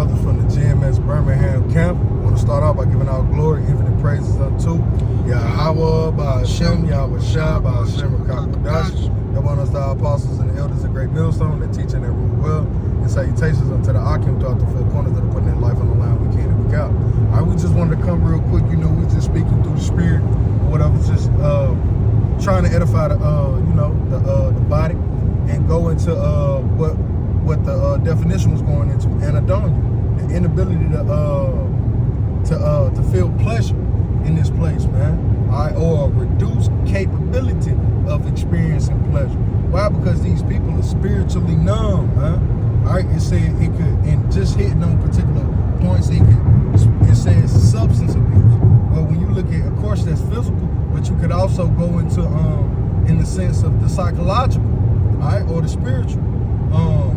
brothers from the GMS Birmingham camp. I want to start off by giving our glory, infinite praises unto Yahawah, bahasham, Yahawashi, bahasham, Rawchaa Qadash. Yahawah to our apostles and the elders of Great Millstone that teach and that rule well. And salutations unto the Akim throughout the four corners that are putting their life on the line week in and week out. All right, we just wanted to come real quick. You know, we just speaking through the spirit or whatever, just trying to edify the the body and go into what the definition was going into, anhedonia, the inability to feel pleasure in this place, man. All right, or a reduced capability of experiencing pleasure. Why? Because these people are spiritually numb, man. All right, it said it could, and just hitting on particular points, it says substance abuse. Well, when you look at, of course, that's physical, but you could also go into in the sense of the psychological, all right, or the spiritual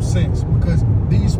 sense, because these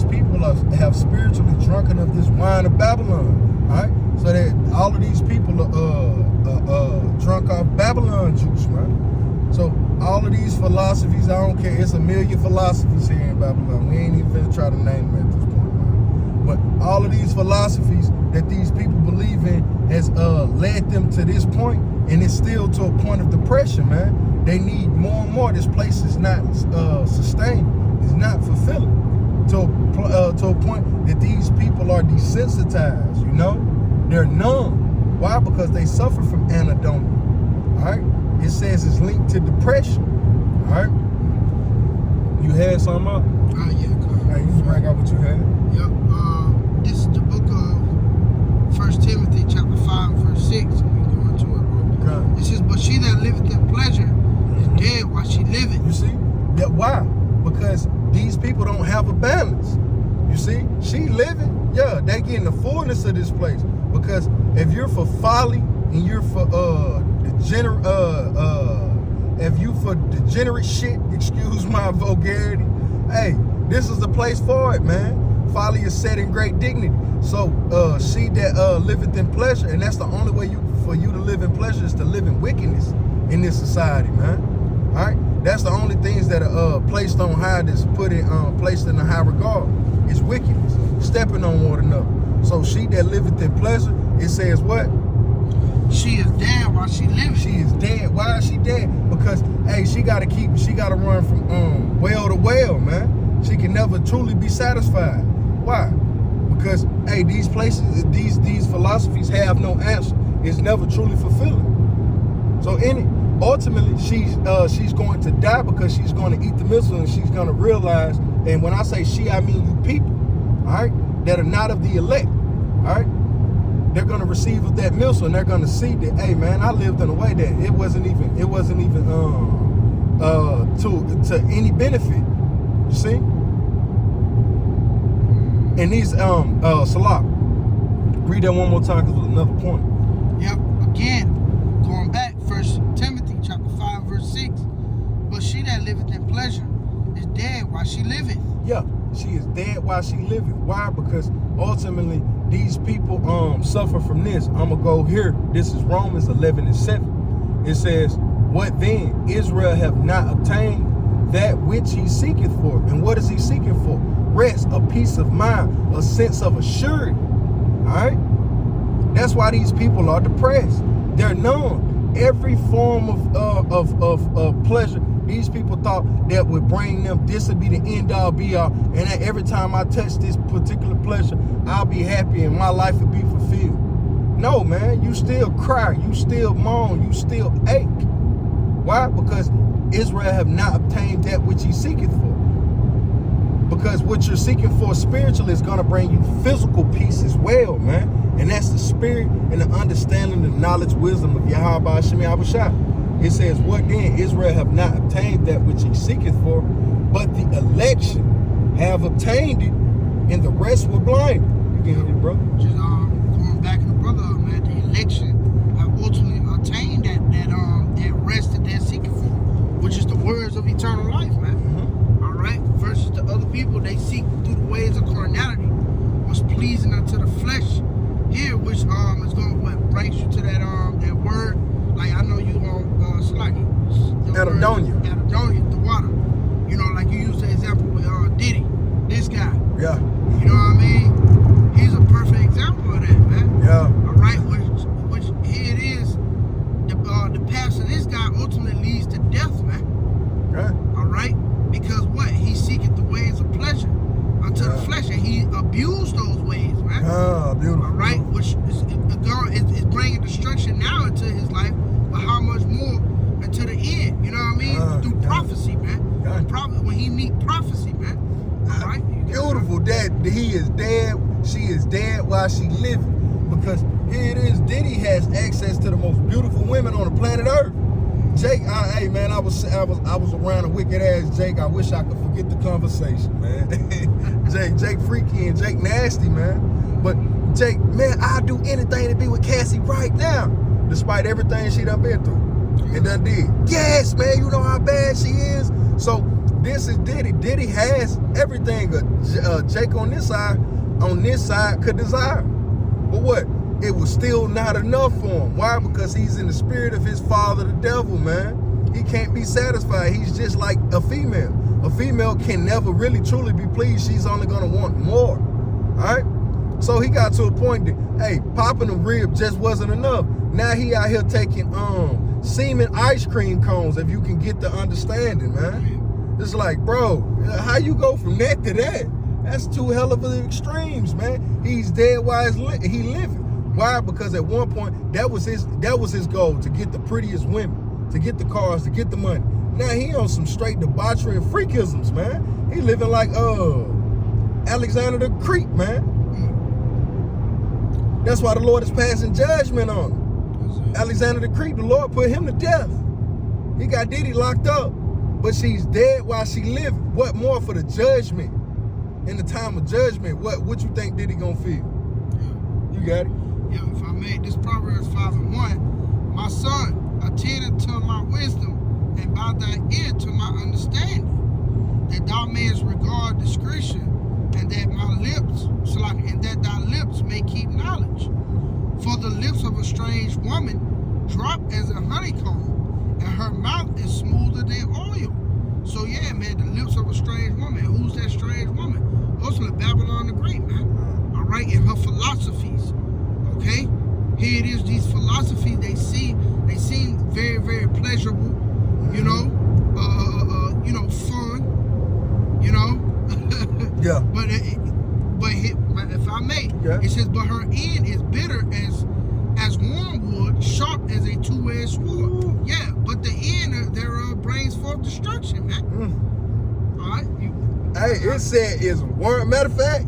people have spiritually drunken of this wine of Babylon, all right, so that all of these people are drunk off Babylon juice, right? So all of these philosophies, I don't care, it's a million philosophies here in Babylon. We ain't even gonna try to name them at this point, man. But all of these philosophies that these people believe in has led them to this point, and it's still to a point of depression, man. They need more and more. This place is not sustained. It's not fulfilling to a point that these people are desensitized, you know? They're numb. Why? Because they suffer from anhedonia, all right? It says it's linked to depression, all right? You had something up? Yeah, come Hey, you just bring out what you had. Yep. This is the book of 1 Timothy chapter 5, verse 6. We go into it, bro. Okay. It says, but she that liveth in pleasure is dead while she liveth. You see? That why? Because these people don't have a balance. You see? She living, yeah, they getting the fullness of this place. Because if you're for folly and you're for degenerate shit, excuse my vulgarity, hey, this is the place for it, man. Folly is set in great dignity. So she that liveth in pleasure, and that's the only way for you to live in pleasure is to live in wickedness in this society, man. All right, that's the only things that are placed on high, that's placed in a high regard, is wickedness, stepping on one another. So she that liveth in pleasure, it says what? She is dead while she liveth. She is dead. Why is she dead? Because hey, she gotta run from well to well, man. She can never truly be satisfied. Why? Because hey, these places, these philosophies have no answer. It's never truly fulfilling. So ultimately, she's going to die because she's going to eat the missile, and she's going to realize, and when I say she, I mean you people, all right, that are not of the elect, all right, they're going to receive of that missile, and they're going to see that, hey man, I lived in a way that it wasn't even to any benefit. You see? And these Salah, read that one more time because there's another point. Yep. Again, going back, 1 Timothy chapter 5, verse 6. But she that liveth in pleasure is dead while she liveth. Yeah, she is dead while she liveth. Why? Because ultimately these people suffer from this. I'm gonna go here. This is Romans 11:7. It says, what then? Israel have not obtained that which he seeketh for. And what is he seeking for? Rest, a peace of mind, a sense of assurity. All right? That's why these people are depressed. They're numb. Every form of pleasure, these people thought that would bring them, this would be the end all be all, and that every time I touch this particular pleasure, I'll be happy and my life will be fulfilled. No, man, you still cry, you still moan, you still ache. Why? Because Israel have not obtained that which he seeketh for. Because what you're seeking for spiritually is going to bring you physical peace as well, man. And that's the spirit and the understanding, the knowledge, wisdom of Yahawah, bahasham, Yahawashi. It says, what then? Israel have not obtained that which he seeketh for, but the election have obtained it, and the rest were blinded. You can hear it, bro. Just going back in the brother, man, the election have ultimately obtained that rest that they're seeking for, which is the words of eternal life, man. All right, versus the other people, they seek through the ways of carnality what's pleasing unto the flesh. Here, which is going what brings you to that word. Like I know you Anhedonia, the water. You know, like you use the example with Diddy, this guy. Yeah. You know what I mean? he is dead. She is dead while she living. Because here it is, Diddy has access to the most beautiful women on the planet Earth. Jake, hey man, I was around a wicked ass Jake. I wish I could forget the conversation, man. Jake freaky and Jake nasty, man. But Jake, man, I'd do anything to be with Cassie right now, despite everything she done been through and done did. Yes, man, you know how bad she is. So this is Diddy. Diddy has everything Jake on this side could desire. But what? It was still not enough for him. Why? Because he's in the spirit of his father, the devil, man. He can't be satisfied. He's just like a female. A female can never really truly be pleased. She's only gonna want more. All right? So he got to a point that, hey, popping a rib just wasn't enough. Now he out here taking semen ice cream cones, if you can get the understanding, man. It's like, bro, how you go from that to that? That's two hell of an extremes, man. He's dead while he living. Why? Because at one point, that was his goal, to get the prettiest women, to get the cars, to get the money. Now he on some straight debauchery and freakisms, man. He living like Alexander the Greek, man. That's why the Lord is passing judgment on him. Alexander the Greek, the Lord put him to death. He got Diddy locked up, but she's dead while she living. What more for the judgment? In the time of judgment, what you think Diddy gonna feel? You got it? Yeah, if I made this Proverbs 5:1, my son, attend to my wisdom, and bow thy ear to my understanding, that thou mayest regard discretion, and that thy lips may keep knowledge. For the lips of a strange woman drop as a honeycomb, and her mouth is smoother than oil. So yeah, man, the lips of a strange woman. Who's that strange woman? Also Babylon the Great, man. All right, in her philosophies. Okay, here it is. These philosophies, they seem very, very pleasurable. You know, fun. You know. Yeah. But if I may, yeah. It says, but her end is bitter as wormwood, sharp as a two-edged sword. Ooh. Yeah, but the end thereof brings forth destruction, man. All right. Hey, it said it's worm. Matter of fact,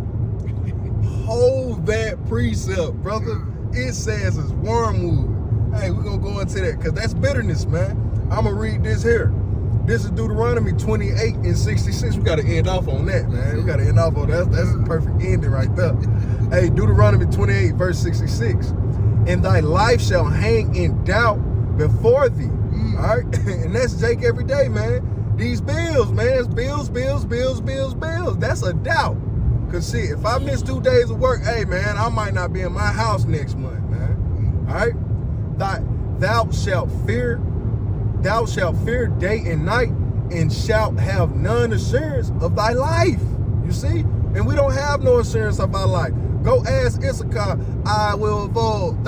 hold that precept, brother. It says it's wormwood. Hey, we're gonna go into that because that's bitterness, man. I'm gonna read this here. This is Deuteronomy 28 and 66. We gotta end off on that, man. We gotta end off on that. That's a perfect ending right there. Hey, Deuteronomy 28 verse 66. And thy life shall hang in doubt before thee. All right, and that's Jake every day, man. These bills, man. It's bills. That's a doubt. Cause see, if I miss 2 days of work, hey man, I might not be in my house next month, man. All right, thou shalt fear day and night, and shalt have none assurance of thy life. You see, and we don't have no assurance of our life. Go ask Issachar. I will vote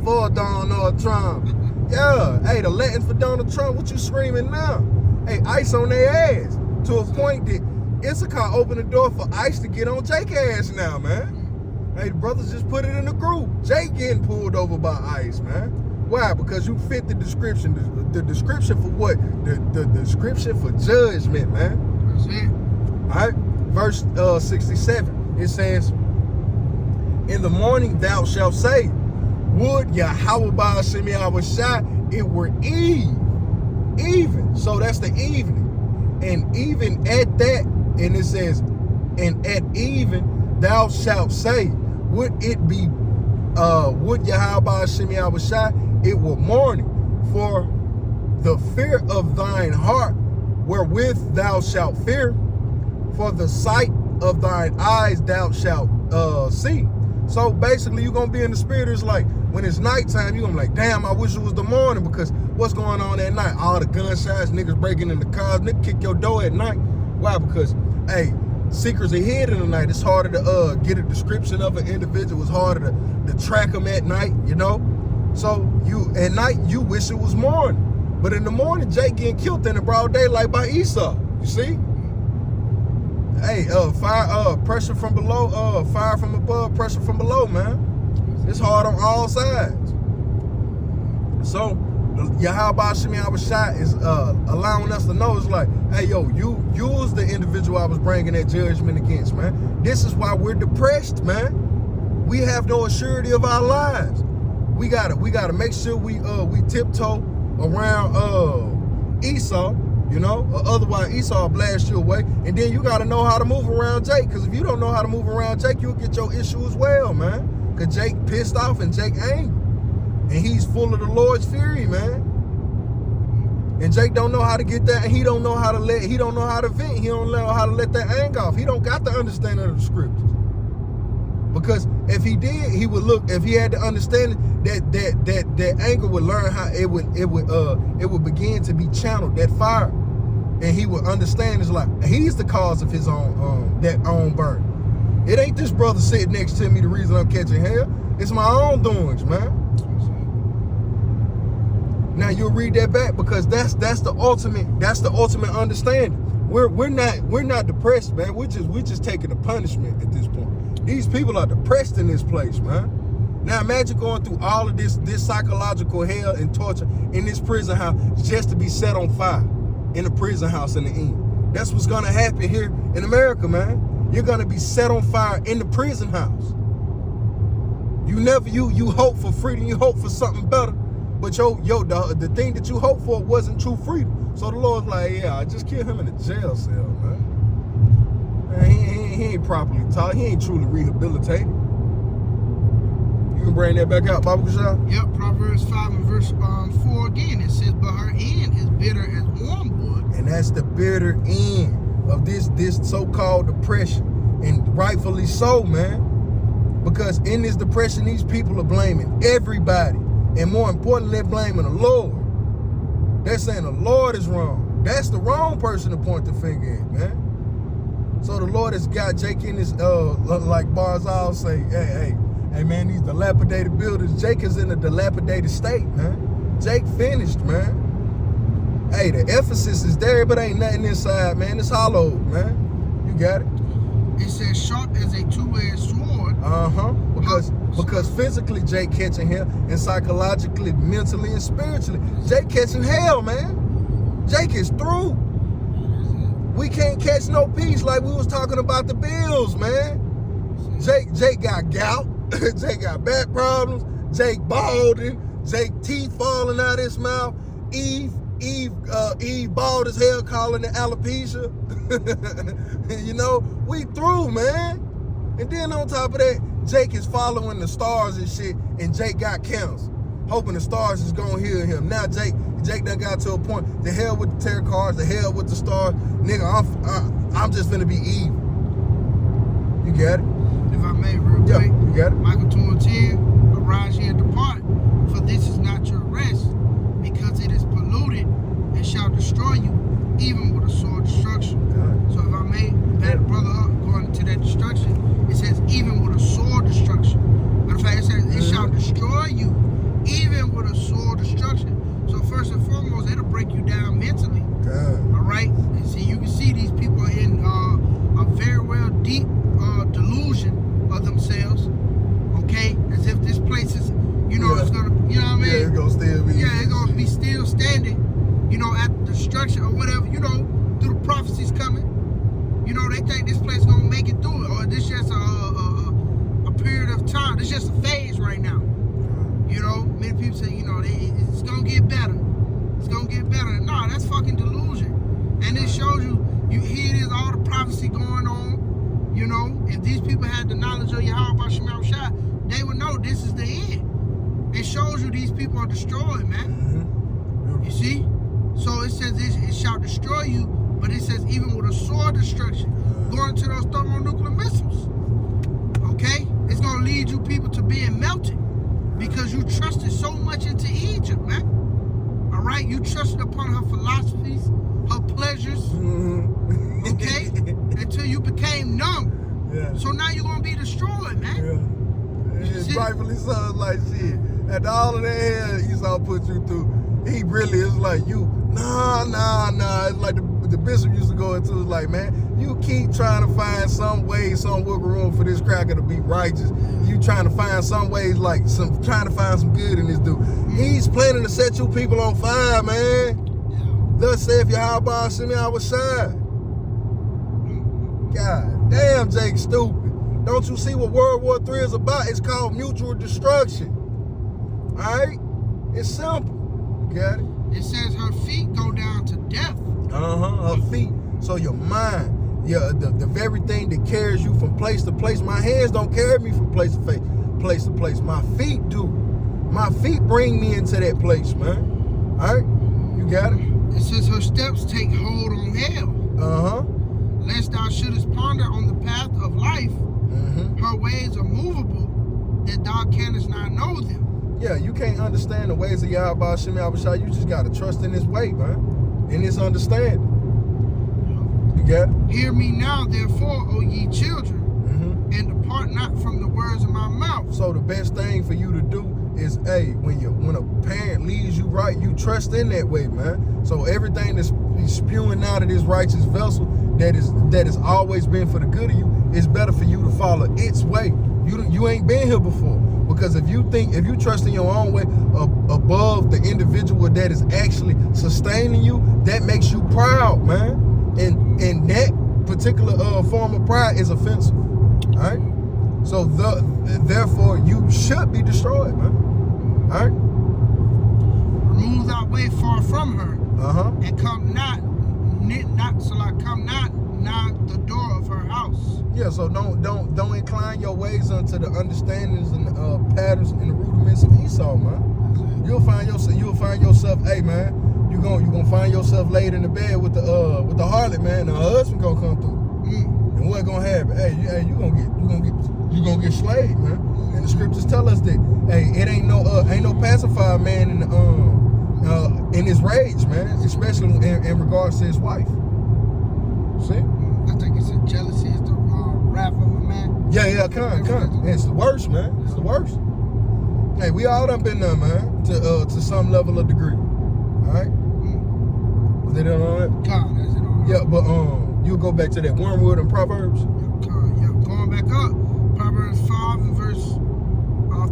for Donald Trump. Yeah, hey, the Latins for Donald Trump. What you screaming now? Hey, ice on their ass to a point that Issachar opened the door for ICE to get on Jake ass now, man. Hey, the brothers just put it in the group. Jake getting pulled over by ICE, man. Why? Because you fit the description. The description for what? The description for judgment, man. That's it. All right, verse 67. It says, in the morning thou shalt say, would Yahawah bahasham Yahawashi, it were even. So that's the evening. And even at that, and it says, and at even thou shalt say, would it be, would Yahawah bahasham Yahawashi, it were morning, for the fear of thine heart wherewith thou shalt fear, for the sight of thine eyes thou shalt see. So basically, you're gonna be in the spirit. It's like when it's nighttime, you're gonna be like, damn, I wish it was the morning, because what's going on at night? All the gunshots, niggas breaking into cars, niggas kick your door at night. Why? Because, hey, secrets are hid in the night. It's harder to get a description of an individual. It's harder to track them at night, you know? So you at night, you wish it was morning. But in the morning, Jake getting killed in the broad daylight by Esau. You see? Hey, fire, pressure from below, fire from above, pressure from below, man. It's hard on all sides. So Yahawashi is allowing us to know, it's like, hey, yo, you was the individual I was bringing that judgment against, man. This is why we're depressed, man. We have no assurity of our lives. We gotta make sure we tiptoe around Esau, you know, or otherwise Esau will blast you away. And then you gotta know how to move around Jake, because if you don't know how to move around Jake, you'll get your issue as well, man. Because Jake pissed off and Jake angry. And he's full of the Lord's fury, man. And Jake don't know how to get that, and he don't know how to vent, he don't know how to let that anger off. He don't got the understanding of the scriptures. Because if he did, he would look, if he had the understanding that anger would learn how it would begin to be channeled, that fire. And he would understand, it's like, he's the cause of his own that own burn. It ain't this brother sitting next to me the reason I'm catching hell. It's my own doings, man. Now you'll read that back, because that's the ultimate understanding. We're not depressed, man. We're just taking the punishment at this point. These people are depressed in this place, man. Now imagine going through all of this psychological hell and torture in this prison house just to be set on fire in a prison house in the end. That's what's gonna happen here in America, man. You're gonna be set on fire in the prison house. You hope for freedom, you hope for something better. But the thing that you hoped for wasn't true freedom. So the Lord's like, yeah, I just kill him in a jail cell, man. He ain't properly taught. He ain't truly rehabilitated. You can bring that back out, Baba Kashal? Yep, Proverbs 5 and verse 4 again. It says, but her end is bitter as wormwood. And that's the bitter end of this so-called depression. And rightfully so, man. Because in this depression, these people are blaming everybody. And more importantly, they're blaming the Lord. They're saying the Lord is wrong. That's the wrong person to point the finger at, man. So the Lord has got Jake in his, like Barzal say, hey, man, these dilapidated buildings. Jake is in a dilapidated state, man. Jake finished, man. Hey, the Ephesus is there, but ain't nothing inside, man. It's hollow, man. You got it? It says sharp as a two-edged sword. Because physically Jake catching hell, and psychologically, mentally, and spiritually, Jake catching hell, man. Jake is through. We can't catch no peace like we was talking about the Bills, man. Jake got gout. Jake got back problems. Jake balding. Jake teeth falling out his mouth. Eve bald as hell, calling it alopecia. You know, we through, man. And then on top of that, Jake is following the stars and shit, and Jake got cancer, hoping the stars is gonna heal him. Now Jake done got to a point, the hell with the tarot cards, the hell with the stars. Nigga, I'm just finna be evil. You got it? If I may, real quick. You got it? Michael 2:10, arise ye and depart, for this is not your rest, because it is polluted and shall destroy you, even with a sword destruction. So if I may, back the brother up, going to that destruction, it says even with a sword destruction. Matter of fact, it says it shall destroy you, even with a sword destruction. So first and foremost, it'll break you down mentally. All right? And see, you can see these people in a very well deep delusion of themselves. Okay? As if this place is, it's gonna, you know what I mean? Yeah, it's gonna still be. Yeah, it's gonna be still standing, at the destruction or whatever, through the prophecies coming. They think this place is gonna make it through it, or this just a period of time. This just a phase right now. Many people say, it's gonna get better. It's gonna get better. No, that's fucking delusion. And it shows you here it is, all the prophecy going on. If these people had the knowledge of Yahawah, they would know this is the end. It shows you these people are destroyed, man. You see? So it says it shall destroy you, but it says even with a sword destruction, going to those thermonuclear missiles. Okay? It's going to lead you people to being melted because you trusted so much into Egypt, man. All right? You trusted upon her philosophies, her pleasures, okay? Until you became numb. Yeah. So now you're going to be destroyed, man. Yeah. It's rightfully so, like shit. After all of that hell Esau put you through, he really is like you. Nah. It's like the bishop used to go into, it's like, man, you you keep trying to find some way, some wiggle room for this cracker to be righteous. You trying to find some ways, trying to find some good in this dude. He's planning to set you people on fire, man. Thus saith Yahawah, Yahawashi. God damn, Jake stupid. Don't you see what World War III is about? It's called mutual destruction. All right? It's simple. You got it? It says her feet go down to death. Her feet. So your mind, the very thing that carries you from place to place. My hands don't carry me from place to place. My feet do. My feet bring me into that place, man. All right? You got it? It says her steps take hold on hell. Lest thou shouldest ponder on the path of life. Her ways are movable, that thou canst not know them. Yeah, you can't understand the ways of Yahawah, Yahawashi. You just got to trust in his way, man. In his understanding. You got it? Hear me now, therefore, O ye children, and depart not from the words of my mouth. So the best thing for you to do is, when a parent leads you right, you trust in that way, man. So everything that's spewing out of this righteous vessel that has always been for the good of you, it's better for you to follow its way. You ain't been here before. Because if you trust in your own way above the individual that is actually sustaining you, that makes you proud, man. And that particular form of pride is offensive. All right? So therefore you should be destroyed, man. All right? Remove thy way far from her, and come not nigh the door of her house. Yeah, so don't incline your ways unto the understandings and patterns and the rudiments of Esau, man. You'll find yourself, hey man, you gonna find yourself laid in the bed with the harlot, man. And her husband gonna come through. And what gonna happen? Hey, you gonna get slayed, man. And the scriptures tell us that, hey, it ain't no pacifier man in his rage, man, especially in regards to his wife. See? I think it's jealousy is the wrath of a man. Yeah, come. It's the worst, man. It's the worst. Hey, we all done been there, man, to some level of degree. All right? Was it on that? God, that's it on. Yeah, but you'll go back to that wormwood in Proverbs. Yeah, going back up, Proverbs 5 and verse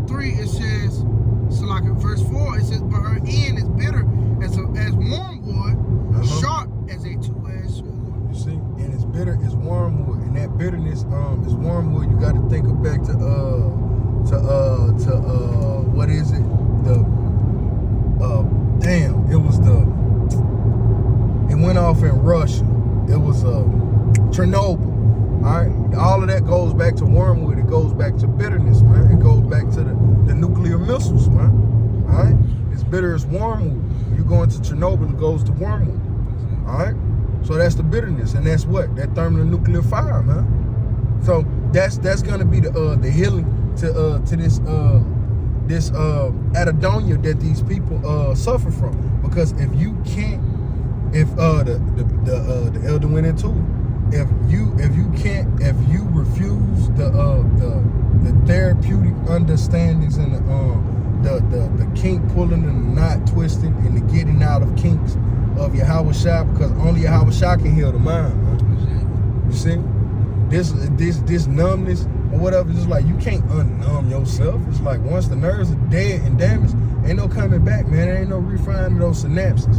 3, it says, so like in verse 4, it says, but her end is bitter as wormwood, sharp as a two-edged sword. You see, and it's bitter as wormwood, and that bitterness is wormwood. You got to think back to what is it? It went off in Russia. It was Chernobyl. All right, all of that goes back to wormwood. It goes back to bitterness, man. It goes back to the nuclear missiles, man. All right, it's bitter as wormwood. You go into Chernobyl, it goes to wormwood. All right, so that's the bitterness, and that's what that thermonuclear fire, man. So that's gonna be the healing to this Adonia that these people suffer from. Because if you can't, if the elder went into it. If you refuse the therapeutic understandings and the kink pulling and the knot twisting and the getting out of kinks of Yahawashi, because only Yahawashi can heal the mind, man. You see, this numbness or whatever, it's like you can't unnumb yourself. It's like once the nerves are dead and damaged, ain't no coming back, man. There ain't no refining those synapses.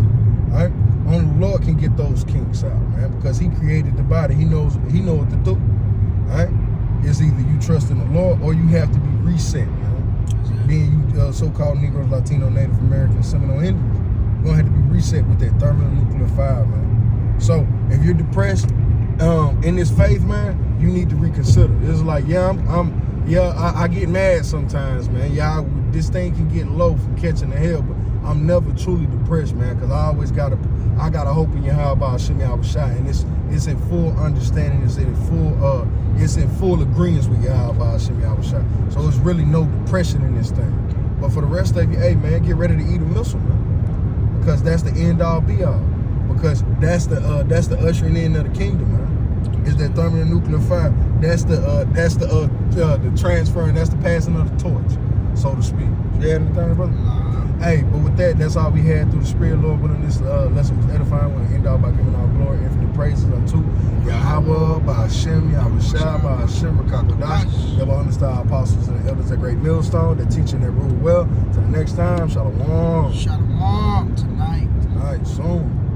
All right. Only the Lord can get those kinks out, man, because He created the body. He knows what to do. All right? It's either you trust in the Lord or you have to be reset, man. Being you so-called Negroes, Latino, Native Americans, Seminole Indians, you're gonna have to be reset with that thermonuclear fire, man. So if you're depressed in this faith, man, you need to reconsider. It's like, I get mad sometimes, man. This thing can get low from catching the hell, but I'm never truly depressed, man, because I always got hope in Yahawah, Yahawashi, and it's in full understanding. It's in full agreement with Yahawah, Yahawashi. So it's really no depression in this thing. But for the rest of you, hey man, get ready to eat a missile, man, because that's the end all be all. Because that's the ushering in of the kingdom, man. Is that thermonuclear fire? That's the transferring. That's the passing of the torch, so to speak. You had anything, brother? Hey, but with that, that's all we had through the Spirit, Lord. Willing, this lesson was edifying. We're going to end out by giving our glory, infinite praises unto Yahawah, bahasham, Rawchaa Qadash. Never understand our apostles and the elders at Great Millstone. They're teaching that rule well. Till the next time, shalom. Shalom tonight. Tonight, soon.